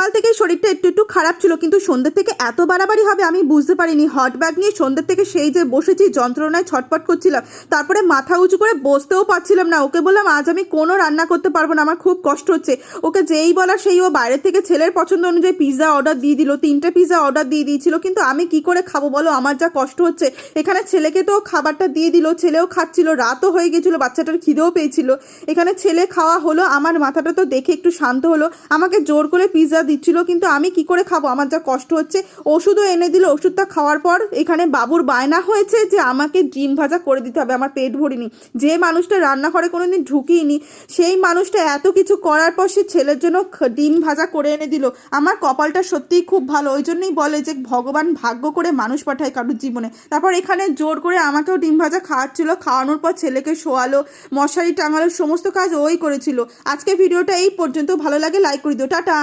সকাল থেকেই শরীরটা একটু একটু খারাপ ছিল, কিন্তু সন্ধ্যে থেকে এত বাড়াবাড়ি হবে আমি বুঝতে পারিনি। হট ব্যাগ নিয়ে সন্ধ্যে থেকে সেই যে বসেছি, যন্ত্রণায় ছটপট করছিলাম, তারপরে মাথা উঁচু করে বসতেও পারছিলাম না। ওকে বললাম আজ আমি কোনো রান্না করতে পারবো না, আমার খুব কষ্ট হচ্ছে। ওকে যেই বলা সেই ও বাইরে থেকে ছেলের পছন্দ অনুযায়ী পিৎজা অর্ডার দিয়ে দিল, 3টে পিৎজা অর্ডার দিয়ে দিয়েছিল। কিন্তু আমি কি করে খাবো বলো, আমার যা কষ্ট হচ্ছে। এখানে ছেলেকে তো খাবারটা দিয়ে দিল, ছেলেও খাচ্ছিল, রাতও হয়ে গেছিলো, বাচ্চাটার খিদেও পেয়েছিল। এখানে ছেলে খাওয়া হলো, আমার মাথাটা তো দেখে একটু শান্ত হলো। আমাকে জোর করে পিৎজা দিচ্ছিল, কিন্তু আমি কি করে খাবো, আমার যা কষ্ট হচ্ছে। ওষুধও এনে দিল, ওষুধটা খাওয়ার পর এখানে বাবুর বায়না হয়েছে যে আমাকে ডিম ভাজা করে দিতে হবে, আমার পেট ভরিনি। যে মানুষটা রান্নাঘরে কোনোদিন ঢুকিয়েনি, সেই মানুষটা এত কিছু করার পর সে ছেলের জন্য ডিম ভাজা করে এনে দিল। আমার কপালটা সত্যিই খুব ভালো। ওই জন্যই বলে যে ভগবান ভাগ্য করে মানুষ পাঠায় কারোর জীবনে। তারপর এখানে জোর করে আমাকেও ডিম ভাজা খাওয়াচ্ছিল, খাওয়ানোর পর ছেলেকে শোয়ালো, মশারি টাঙালো, সমস্ত কাজ ওই করেছিল। আজকে ভিডিওটা এই পর্যন্ত। ভালো লাগে লাইক করে দিও, টাটা।